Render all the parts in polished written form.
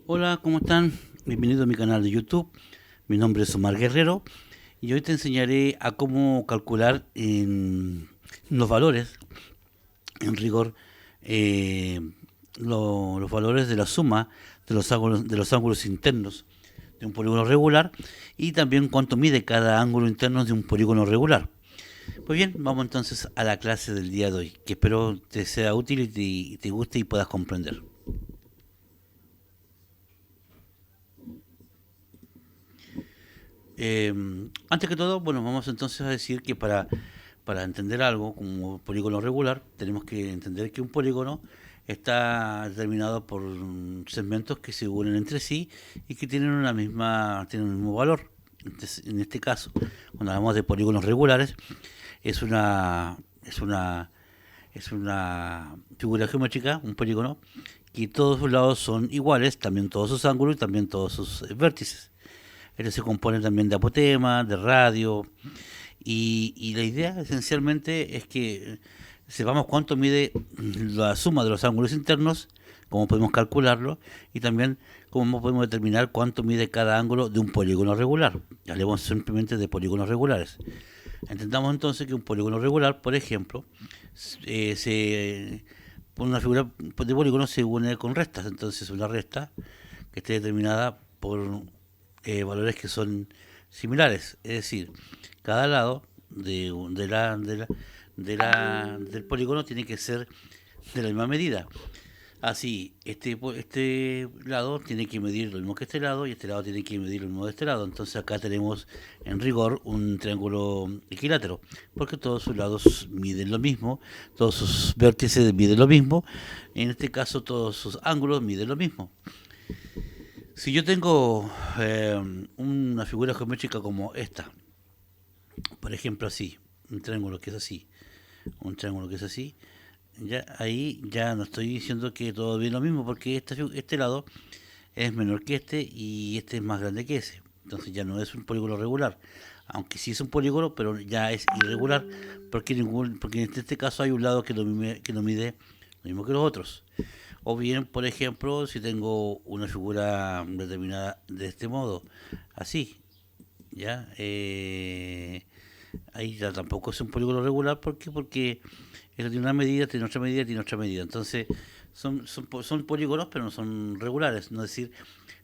Hola, ¿cómo están? Bienvenido a mi canal de YouTube. Mi nombre es Omar Guerrero y hoy te enseñaré a cómo calcular en los valores, en rigor, eh, los valores de la suma de los ángulos internos de un polígono regular y también cuánto mide cada ángulo interno de un polígono regular. Pues bien, vamos entonces a la clase del día de hoy, que espero te sea útil y te guste y puedas comprender. Eh, Antes que todo, bueno, vamos entonces a decir que para entender algo como polígono regular, tenemos que entender que un polígono está determinado por segmentos que se unen entre sí y que tienen un mismo valor. Entonces, en este caso, cuando hablamos de polígonos regulares, es una, es una, es una figura geométrica, un polígono, que todos sus lados son iguales, también todos sus ángulos y también todos sus vértices. Él se compone también de apotema, de radio, y la idea esencialmente es que sepamos cuánto mide la suma de los ángulos internos, cómo podemos calcularlo, y también cómo podemos determinar cuánto mide cada ángulo de un polígono regular. Hablemos simplemente de polígonos regulares. Entendamos entonces que un polígono regular, por ejemplo, por una figura de polígono se une con restas. Entonces una resta que esté determinada por valores que son similares. Es decir, cada lado del polígono tiene que ser de la misma medida. Así, este lado tiene que medir lo mismo que este lado y este lado tiene que medir lo mismo de este lado. Entonces acá tenemos en rigor un triángulo equilátero, porque todos sus lados miden lo mismo, todos sus vértices miden lo mismo, en este caso todos sus ángulos miden lo mismo. Si yo tengo una figura geométrica como esta, por ejemplo así, un triángulo que es así, un triángulo que es así, ya ahí ya no estoy diciendo que todo viene lo mismo porque este lado es menor que este y este es más grande que ese. Entonces ya no es un polígono regular. Aunque sí es un polígono, pero ya es irregular porque en este caso hay un lado que no mide lo mismo que los otros. O bien, por ejemplo, si tengo una figura determinada de este modo, así, ¿ya? Ahí ya tampoco es un polígono regular, ¿por qué? Porque eso tiene una medida, tiene otra medida, tiene otra medida. Entonces, son polígonos, pero no son regulares. No es decir,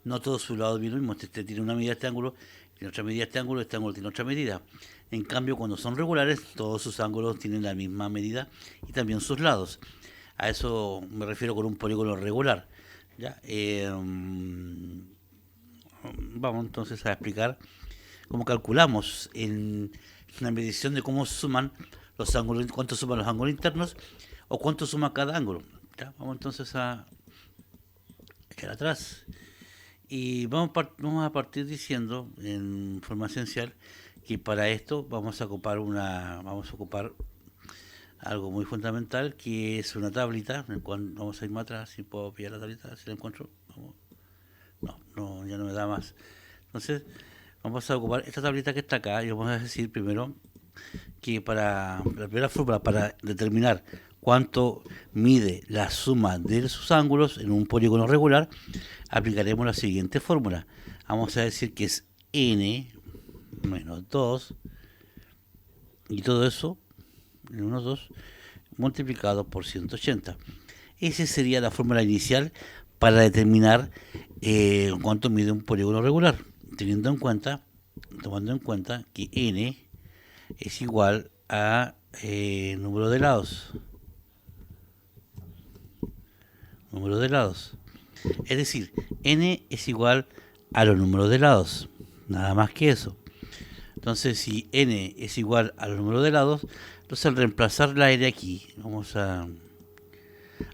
no todos sus lados vienen lo mismo. Este tiene una medida de este ángulo, tiene otra medida de este ángulo tiene otra medida. En cambio, cuando son regulares, todos sus ángulos tienen la misma medida y también sus lados. A eso me refiero con un polígono regular. ¿Ya? Vamos entonces a explicar cómo calculamos en la medición de cómo suman los ángulos, cuánto suman los ángulos internos o cuánto suma cada ángulo. ¿Ya? Vamos entonces a echar atrás y vamos a partir diciendo en forma esencial que para esto vamos a ocupar algo muy fundamental que es una tablita en el cual vamos a ir más atrás si puedo pillar la tablita si la encuentro. Vamos. No, ya no me da más. Entonces, vamos a ocupar esta tablita que está acá y vamos a decir primero que para la primera fórmula para determinar cuánto mide la suma de sus ángulos en un polígono regular, aplicaremos la siguiente fórmula. Vamos a decir que es n menos 2 y todo eso, menos 2, multiplicado por 180. Esa sería la fórmula inicial para determinar cuánto mide un polígono regular, tomando en cuenta que n es igual a número de lados. Número de lados. Es decir, n es igual a los números de lados. Nada más que eso. Entonces, si n es igual a los números de lados, entonces al reemplazar la n aquí,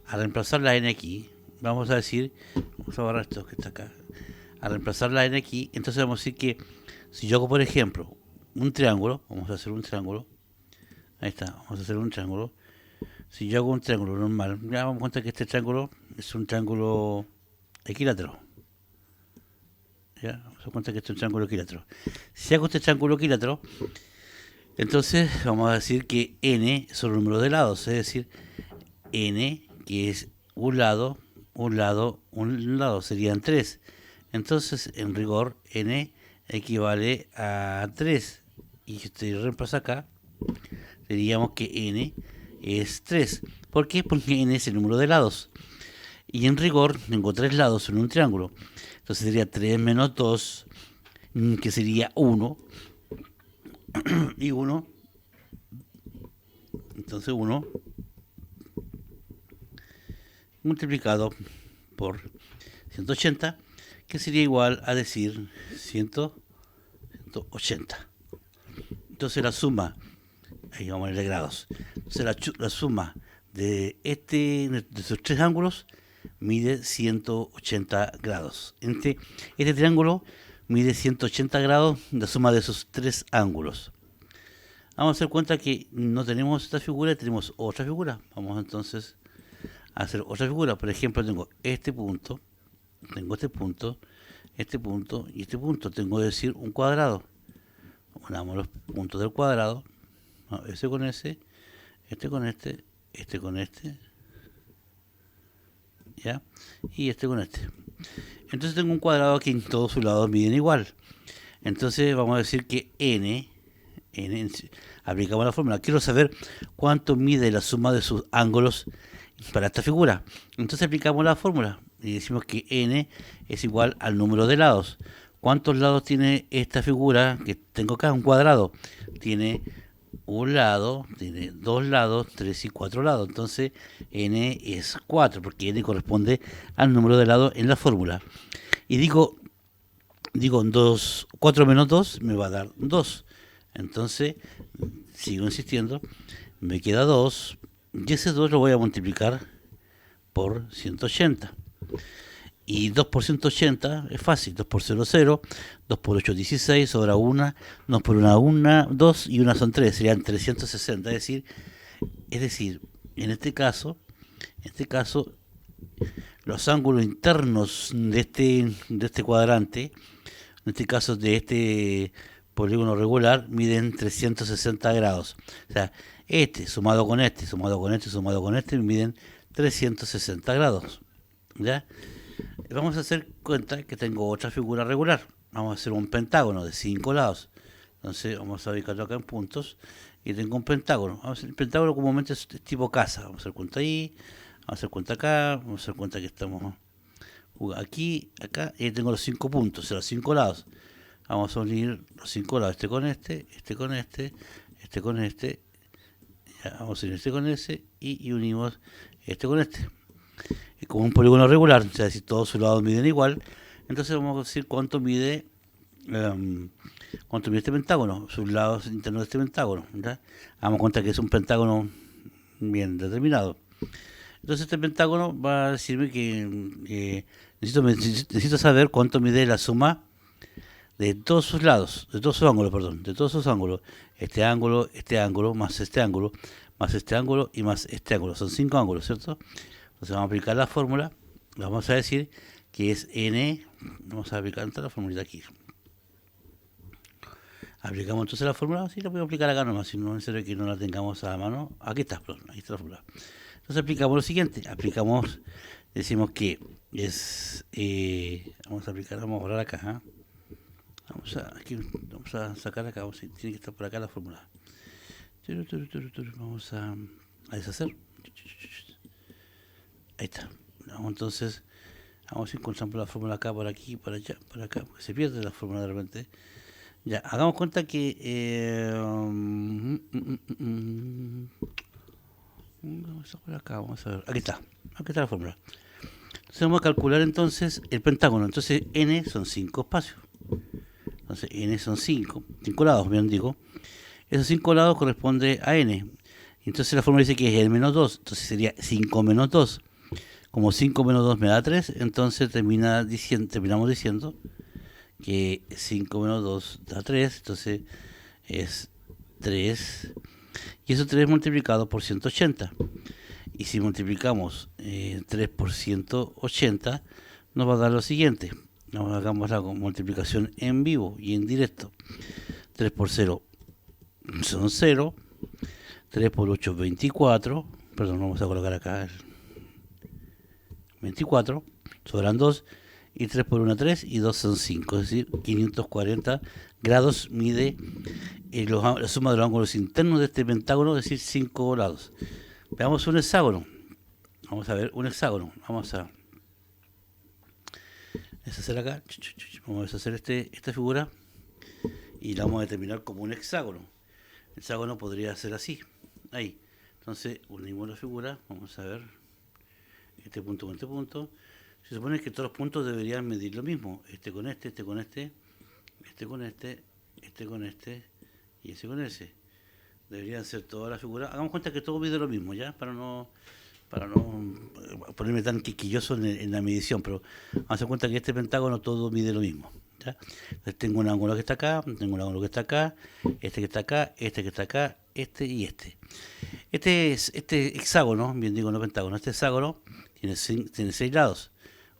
a reemplazar la n aquí, vamos a decir, vamos a borrar esto que está acá. A reemplazar la n aquí, entonces vamos a decir que si yo hago, por ejemplo, un triángulo, vamos a hacer un triángulo, ahí está, vamos a hacer un triángulo. Si yo hago un triángulo normal, ya vamos a cuenta que este triángulo es un triángulo equilátero. Ya, vamos a cuenta que este es un triángulo equilátero. Si hago este triángulo equilátero, entonces vamos a decir que n son los números de lados, es decir, n, que es un lado, un lado serían 3. Entonces, en rigor, n equivale a 3. Y si te reemplazo acá, diríamos que n es 3. ¿Por qué? Porque n es el número de lados. Y en rigor, tengo 3 lados en un triángulo. Entonces sería 3 menos 2, que sería 1. Y 1, entonces 1 multiplicado por 180, que sería igual a decir 180. Entonces la suma, ahí vamos a ponerle grados, entonces la suma de estos tres ángulos mide 180 grados. Este triángulo mide 180 grados, la suma de esos tres ángulos. Vamos a hacer cuenta que no tenemos esta figura, tenemos otra figura. Vamos entonces a hacer otra figura. Por ejemplo, tengo este punto, tengo este punto, este punto y este punto. Tengo que decir un cuadrado. Unamos los puntos del cuadrado. Ese con ese, este con este, este con este, ¿ya? Y este con este. Entonces tengo un cuadrado que en todos sus lados miden igual. Entonces vamos a decir que n, aplicamos la fórmula. Quiero saber cuánto mide la suma de sus ángulos para esta figura. Entonces aplicamos la fórmula y decimos que n es igual al número de lados. ¿Cuántos lados tiene esta figura que tengo acá? Un cuadrado. Tiene un lado, tiene dos lados, 3 y 4 lados. Entonces n es 4, porque n corresponde al número de lados en la fórmula. Y digo 4 menos 2 me va a dar 2. Entonces, sigo insistiendo, me queda 2, y ese 2 lo voy a multiplicar por 180. Y 2 por 180 es fácil, 2 por 0, 0, 2 por 8, 16, sobra 1, 2 por 1, 2 y 1 son 3, serían 360. Es decir, en este caso, los ángulos internos de este cuadrante, en este caso de este polígono regular, miden 360 grados. O sea, este sumado con este, sumado con este, sumado con este, miden 360 grados. ¿Ya? Vamos a hacer cuenta que tengo otra figura regular. Vamos a hacer un pentágono de 5 lados. Entonces vamos a ubicarlo acá en puntos. Y tengo un pentágono. El pentágono comúnmente es tipo casa. Vamos a hacer cuenta ahí. Vamos a hacer cuenta acá. Vamos a hacer cuenta que estamos aquí, acá. Y tengo los 5 puntos, o sea, los 5 lados. Vamos a unir los 5 lados. Este con este, este con este, este con este. Ya, vamos a unir este con ese. Y unimos este con este. Como un polígono regular, o sea, si todos sus lados miden igual, entonces vamos a decir cuánto mide este pentágono, sus lados internos de este pentágono. ¿Ya? Damos cuenta que es un pentágono bien determinado. Entonces este pentágono va a decirme que necesito saber cuánto mide la suma de todos sus lados, de todos sus ángulos, perdón, de todos sus ángulos. Este ángulo, más este ángulo, más este ángulo y más este ángulo. Son 5 ángulos, ¿cierto? Entonces vamos a aplicar la fórmula, vamos a decir que es n, vamos a aplicar la fórmula aquí. Aplicamos entonces la fórmula, sí la voy a aplicar acá nomás, si no es necesario que no la tengamos a la mano. Aquí está, perdón, aquí está la fórmula. Entonces aplicamos lo siguiente, decimos que es, vamos a borrar acá, vamos a sacar acá, tiene que estar por acá la fórmula. Vamos a deshacer. Ahí está. Entonces, vamos a encontrar la fórmula acá, por aquí, por allá, por acá, porque se pierde la fórmula de repente. Ya, hagamos cuenta que... vamos a por acá, vamos a ver. Aquí está la fórmula. Entonces vamos a calcular entonces el pentágono. Entonces n son 5 espacios. Entonces n son 5 lados, bien digo. Esos 5 lados corresponde a n. Entonces la fórmula dice que es el menos 2. Entonces sería 5 menos 2. Como 5 menos 2 me da 3, entonces terminamos diciendo que 5 menos 2 da 3, entonces es 3, y eso 3 multiplicado por 180. Y si multiplicamos 3 por 180, nos va a dar lo siguiente. Hagamos la multiplicación en vivo y en directo. 3 por 0 son 0, 3 por 8, 24, perdón, vamos a colocar acá 24, sobran 2, y 3 por 1, 3, y 2 son 5, es decir, 540 grados mide la suma de los ángulos internos de este pentágono, es decir, 5 lados. Veamos un hexágono. Vamos a ver un hexágono. Vamos a deshacer acá. Vamos a deshacer esta figura y la vamos a determinar como un hexágono. El hexágono podría ser así. Ahí. Entonces, unimos la figura. Vamos a ver este punto con este punto. Se supone que todos los puntos deberían medir lo mismo. Este con este, este con este, este con este, este con este y ese con ese. Deberían ser todas las figuras. Hagamos cuenta que todo mide lo mismo, ¿ya? Para no ponerme tan quisquilloso en la medición, pero vamos a hacer cuenta que este pentágono todo mide lo mismo, ¿ya? Entonces tengo un ángulo que está acá, tengo un ángulo que está acá, este que está acá, este que está acá, este y este. Este hexágono, bien digo no pentágono, este hexágono tiene 6 lados.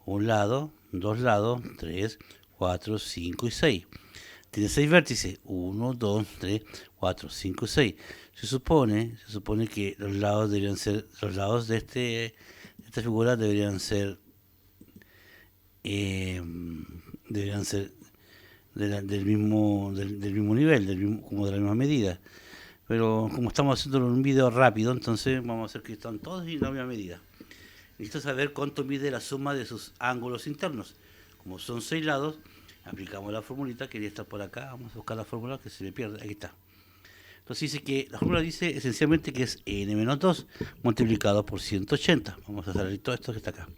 Un lado, 2 lados, 3, 4, 5 y 6. Tiene 6 vértices, 1, 2, 3, 4, 5 y 6. Se supone que los lados deberían ser, los lados de esta figura deberían ser del mismo nivel, como de la misma medida. Pero como estamos haciendo un video rápido, entonces vamos a hacer que están todos en la misma medida. Necesito saber cuánto mide la suma de sus ángulos internos. Como son 6 lados, aplicamos la formulita, quería estar por acá, vamos a buscar la fórmula que se me pierde, aquí está. Entonces dice que, la fórmula dice esencialmente que es n menos 2 multiplicado por 180. Vamos a salir todo esto que está acá.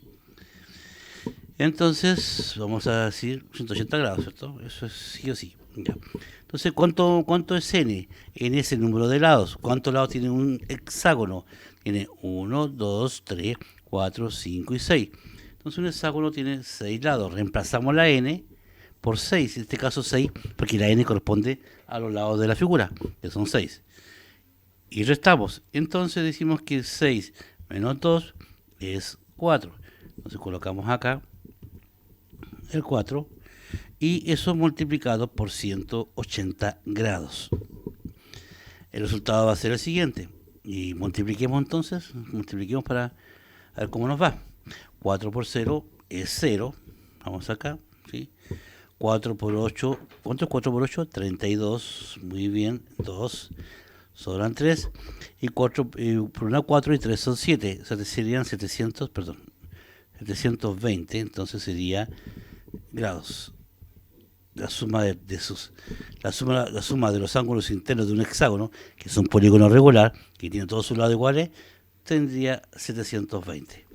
Entonces, vamos a decir 180 grados, ¿cierto? Eso es sí o sí. Ya. Entonces, ¿cuánto es n? N es el número de lados. ¿Cuántos lados tiene un hexágono? Tiene 1, 2, 3, 4, 5 y 6. Entonces un hexágono tiene 6 lados. Reemplazamos la n por 6, en este caso 6, porque la n corresponde a los lados de la figura, que son 6. Y restamos. Entonces decimos que 6 menos 2 es 4. Entonces colocamos acá el 4 y eso multiplicado por 180 grados. El resultado va a ser el siguiente. Y multipliquemos entonces, para ver cómo nos va. 4 por 0 es 0. Vamos acá, ¿sí? 4 por 8, ¿cuánto es 4 por 8? 32, muy bien, 2, sobran 3, y 4, por una 4 y 3 son 7, o sea, serían 720, entonces sería grados. La suma la suma de los ángulos internos de un hexágono, que es un polígono regular, que tiene todos sus lados iguales, tendría 720.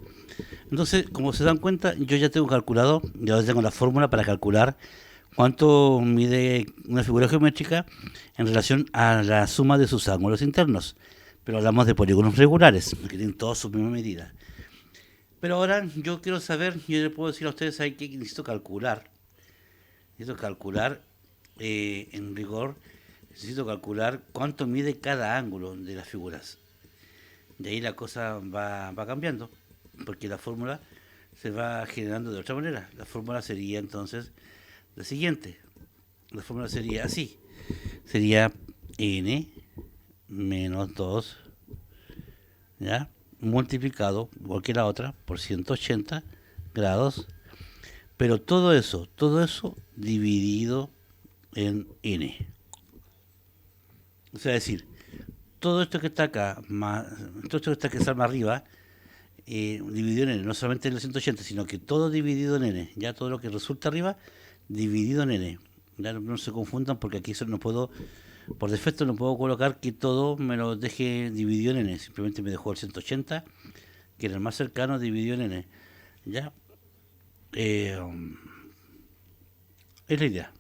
Entonces, como se dan cuenta, yo ya tengo calculado, ya tengo la fórmula para calcular cuánto mide una figura geométrica en relación a la suma de sus ángulos internos. Pero hablamos de polígonos regulares, que tienen todas su misma medida. Pero ahora yo quiero saber, yo le puedo decir a ustedes ahí que necesito calcular. En rigor, necesito calcular cuánto mide cada ángulo de las figuras. De ahí la cosa va cambiando, porque la fórmula se va generando de otra manera. La fórmula sería entonces la siguiente. La fórmula sería así. Sería n menos 2, ¿ya? Multiplicado, igual que la otra, por 180 grados. Pero todo eso dividido en n. O sea, decir, todo esto que está acá, todo esto que está más arriba, dividido en n, no solamente en el 180, sino que todo dividido en n, ya todo lo que resulta arriba, dividido en n. Ya no se confundan porque aquí no puedo, por defecto no puedo colocar que todo me lo deje dividido en n, simplemente me dejó el 180, que era el más cercano, dividido en n. Ya, es la idea.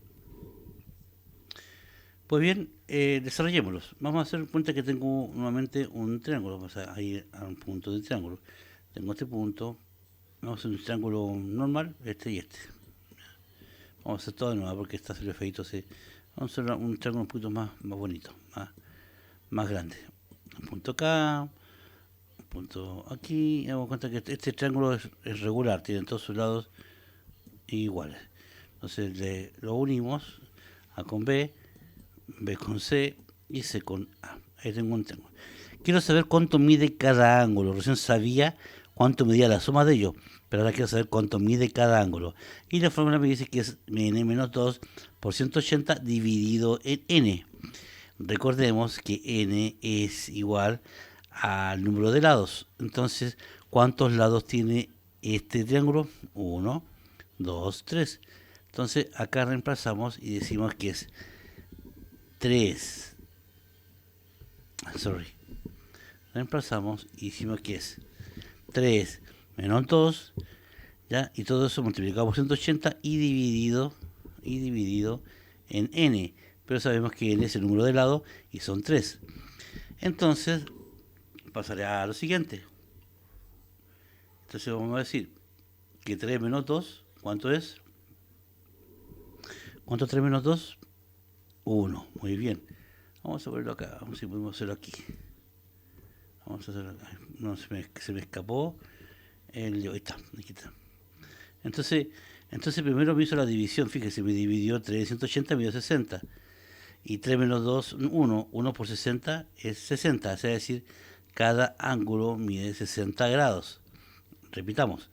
Pues bien, desarrollémoslos. Vamos a hacer cuenta que tengo nuevamente un triángulo. Vamos a ir a un punto de triángulo. Tengo este punto. Vamos a hacer un triángulo normal, este y este. Vamos a hacer todo de nuevo porque está saliendo feito. Vamos a hacer un triángulo un poquito más bonito, más grande. Un punto acá, un punto aquí. Damos cuenta que este triángulo es regular, tiene todos sus lados iguales. Entonces lo unimos, A con B, B con C y C con A. Ahí tengo un triángulo. Quiero saber cuánto mide cada ángulo. Recién sabía cuánto medía la suma de ellos, pero ahora quiero saber cuánto mide cada ángulo. Y la fórmula me dice que es n menos 2 por 180 dividido en n. Recordemos que n es igual al número de lados. Entonces, ¿cuántos lados tiene este triángulo? 1, 2, 3. Entonces, acá reemplazamos y decimos que es 3. Reemplazamos y decimos que es 3 menos 2, ¿ya? Y todo eso multiplicado por 180 y dividido en n. Pero sabemos que n es el número de lado y son 3. Entonces, pasaré a lo siguiente. Entonces vamos a decir que 3 menos 2, ¿cuánto es? ¿Cuánto es 3 menos 2? 1. Muy bien. Vamos a ponerlo acá. Vamos a ver si podemos hacerlo aquí. Vamos a hacerlo acá. No, se me escapó. Ahí está. Aquí está. Entonces primero me hizo la división. Fíjese, me dividió 3 de 180, me dio 60. Y 3 menos 2, 1. 1 por 60 es 60. Es decir, cada ángulo mide 60 grados. Repitamos.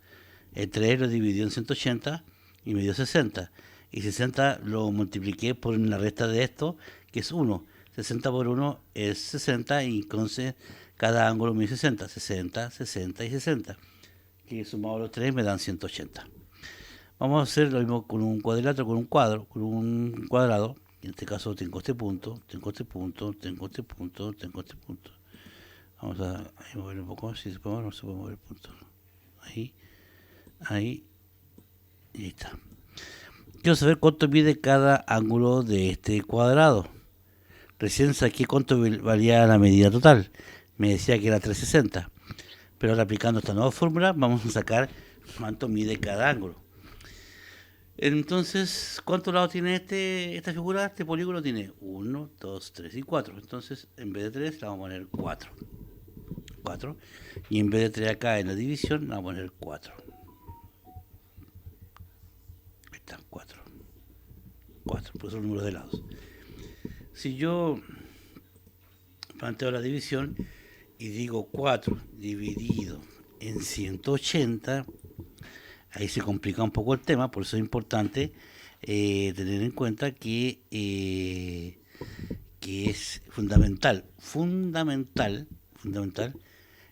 El 3 lo dividió en 180 y me dio 60. Y 60 lo multipliqué por la resta de esto, que es 1. 60 por 1 es 60 y entonces cada ángulo mide 60. 60, 60 y 60. Que sumado los 3 me dan 180. Vamos a hacer lo mismo con un cuadrilátero, con un cuadrado. En este caso tengo este punto, tengo este punto, tengo este punto, tengo este punto. Vamos a mover un poco, si se puede mover, no se puede mover el punto. Ahí, y ahí está. Quiero saber cuánto mide cada ángulo de este cuadrado. Recién saqué cuánto valía la medida total. Me decía que era 360. Pero ahora aplicando esta nueva fórmula vamos a sacar cuánto mide cada ángulo. Entonces, ¿cuántos lados tiene esta figura? Este polígono tiene 1, 2, 3 y 4. Entonces, en vez de 3, le vamos a poner 4. 4. Y en vez de 3 acá en la división, le vamos a poner 4. Ahí está, 4. 4, por eso el número de lados. Si yo planteo la división y digo 4 dividido en 180, ahí se complica un poco el tema, por eso es importante tener en cuenta que es fundamental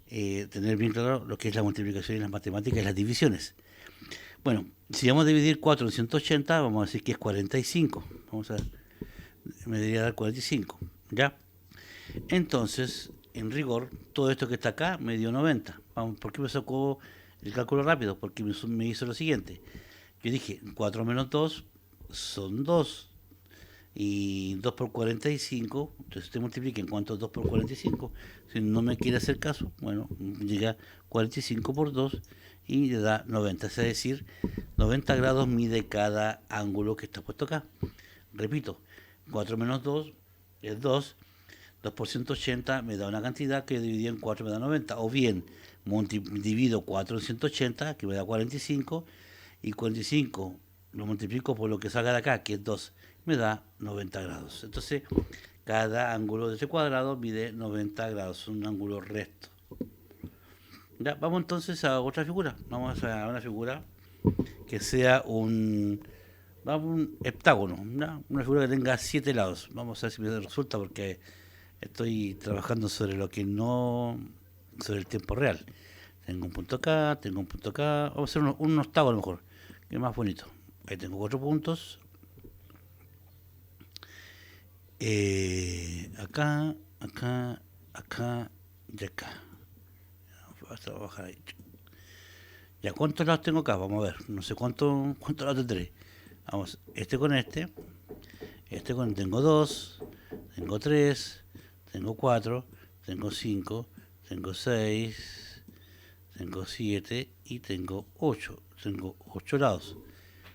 tener bien claro lo que es la multiplicación en las matemáticas y las divisiones. Bueno, si vamos a dividir 4 en 180, vamos a decir que es 45. Me debería dar 45, ¿ya? Entonces, en rigor, todo esto que está acá me dio 90. ¿Por qué me sacó el cálculo rápido? Porque me hizo lo siguiente. Yo dije, 4 menos 2 son 2. Y 2 por 45, entonces usted multiplica en cuánto es 2 por 45. Si no me quiere hacer caso, bueno, llega 45 por 2 y le da 90. Es decir, 90 grados mide cada ángulo que está puesto acá. Repito, 4 menos 2 es 2. 2 por 180 me da una cantidad que dividido en 4 me da 90. O bien, divido 4 en 180, que me da 45, y 45 lo multiplico por lo que salga de acá, que es 2, me da 90 grados. Entonces, cada ángulo de este cuadrado mide 90 grados, un ángulo recto. Ya, vamos entonces a otra figura. Vamos a una figura que sea un heptágono, ¿no? Una figura que tenga 7 lados. Vamos a ver si me resulta porque estoy trabajando sobre lo que no, sobre el tiempo real. Tengo un punto acá, tengo un punto acá. Vamos a hacer un octágono mejor, que es más bonito. Ahí tengo 4 puntos. Acá, acá, acá y acá. Vamos a trabajar ahí. Ya, ¿cuántos lados tengo acá? Vamos a ver. No sé cuántos lados tendré. Vamos, con este. Tengo 2, tengo 3, tengo 4, tengo 5, tengo 6, tengo 7 y tengo 8. Tengo 8 lados.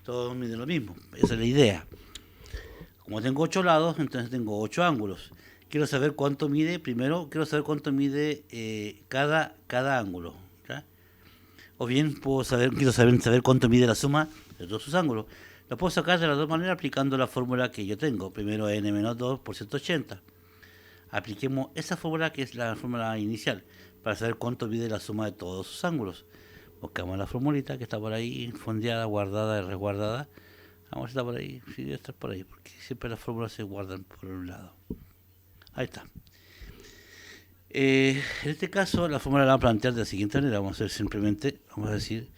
Todos miden lo mismo. Esa es la idea. Como tengo 8 lados, entonces tengo 8 ángulos. Quiero saber cuánto mide, primero quiero saber cuánto mide cada ángulo. ¿Ya? O bien quiero saber cuánto mide la suma de todos sus ángulos. Lo puedo sacar de las dos maneras aplicando la fórmula que yo tengo. Primero n menos 2 por 180. Apliquemos esa fórmula que es la fórmula inicial para saber cuánto mide la suma de todos sus ángulos. Buscamos la formulita que está por ahí, fondeada, guardada y resguardada. Vamos a estar por ahí, sí debe estar por ahí, porque siempre las fórmulas se guardan por un lado. Ahí está. En este caso, la fórmula la vamos a plantear de la siguiente manera. Vamos a hacer simplemente, vamos a decir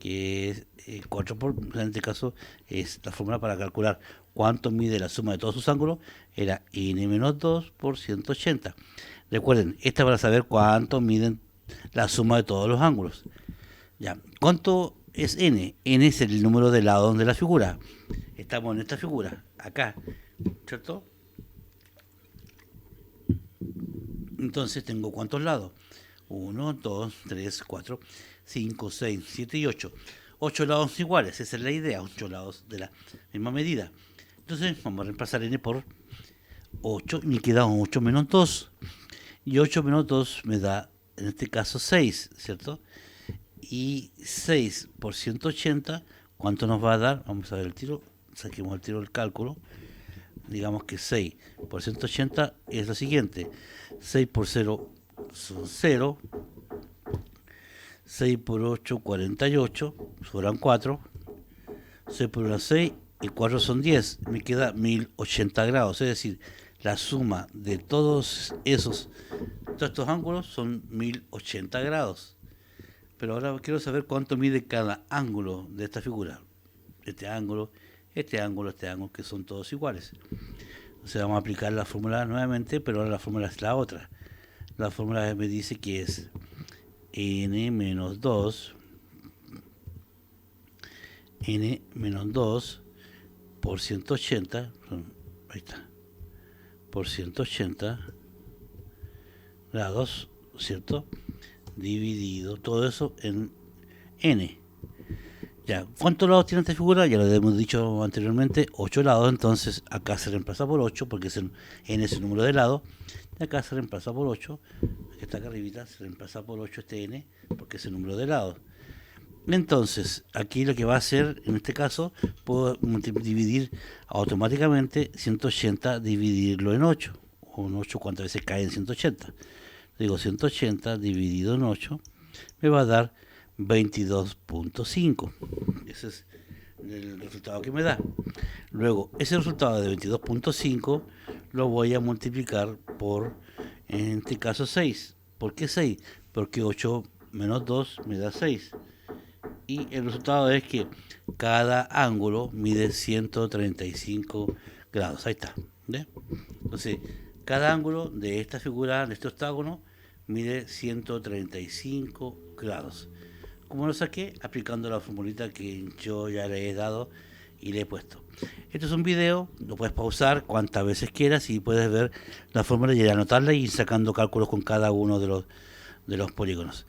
que es 4 por, en este caso, es la fórmula para calcular cuánto mide la suma de todos sus ángulos, era n menos 2 por 180. Recuerden, esta para saber cuánto miden la suma de todos los ángulos. Ya, ¿cuánto es n? N es el número de lados de la figura. Estamos en esta figura, acá, ¿cierto? Entonces tengo ¿cuántos lados? 1, 2, 3, 4, 5, 6, 7 y 8. 8 lados iguales, esa es la idea, 8 lados de la misma medida. Entonces vamos a reemplazar n por 8 y me queda 8 menos 2. Y 8 menos 2 me da, en este caso, 6, ¿cierto? Y 6 por 180, ¿cuánto nos va a dar? Vamos a ver el tiro, saquemos el tiro del cálculo. Digamos que 6 por 180 es lo siguiente. 6 por 0 son 0. 6 por 8, 48. Sobran 4. 6 por 1, 6. Y 4 son 10. Me queda 1080 grados. Es decir, la suma de todos estos ángulos son 1080 grados. Pero ahora quiero saber cuánto mide cada ángulo de esta figura. Este ángulo, este ángulo, este ángulo, que son todos iguales. O sea, vamos a aplicar la fórmula nuevamente, pero ahora la fórmula es la otra. La fórmula me dice que es n menos 2 por 180, ahí está, por 180 grados, ¿cierto? Dividido todo eso en n. Ya, ¿cuántos lados tiene esta figura? Ya lo hemos dicho anteriormente, 8 lados, entonces acá se reemplaza por 8, porque n es el número de lados, y acá se reemplaza por 8, que está acá arribita, se reemplaza por 8 este n, porque es el número de lados. Entonces, aquí lo que va a hacer, en este caso, puedo dividir automáticamente 180, dividirlo en 8, o en 8 cuántas veces cae en 180. Digo, 180 dividido en 8, me va a dar 22.5. Ese es el resultado que me da. Luego, ese resultado de 22.5 lo voy a multiplicar por, en este caso, 6. ¿Por qué 6? Porque 8 menos 2 me da 6. Y el resultado es que cada ángulo mide 135 grados. Ahí está. ¿Ve? Entonces, cada ángulo de esta figura, de este octágono, mide 135 grados. ¿Cómo lo saqué? Aplicando la formulita que yo ya le he dado y le he puesto. Esto es un video, lo puedes pausar cuantas veces quieras y puedes ver la fórmula y anotarla y ir sacando cálculos con cada uno de los polígonos.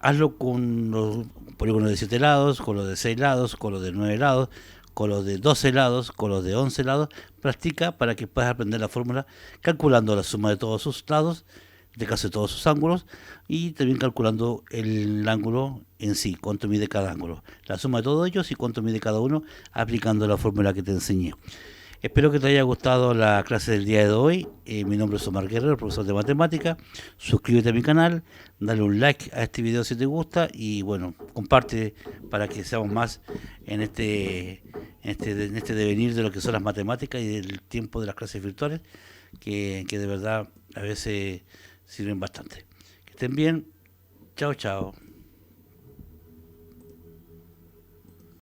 Hazlo con los polígonos de 7 lados, con los de 6 lados, con los de 9 lados, con los de 12 lados, con los de 11 lados. Practica para que puedas aprender la fórmula calculando la suma de todos sus lados, en este caso de todos sus ángulos, y también calculando el ángulo en sí, cuánto mide cada ángulo, la suma de todos ellos y cuánto mide cada uno, aplicando la fórmula que te enseñé. Espero que te haya gustado la clase del día de hoy. Mi nombre es Omar Guerrero, profesor de matemática. Suscríbete a mi canal, dale un like a este video si te gusta y bueno, comparte para que seamos más en este devenir de lo que son las matemáticas y del tiempo de las clases virtuales, que de verdad a veces sirven bastante. Que estén bien. Chao, chao.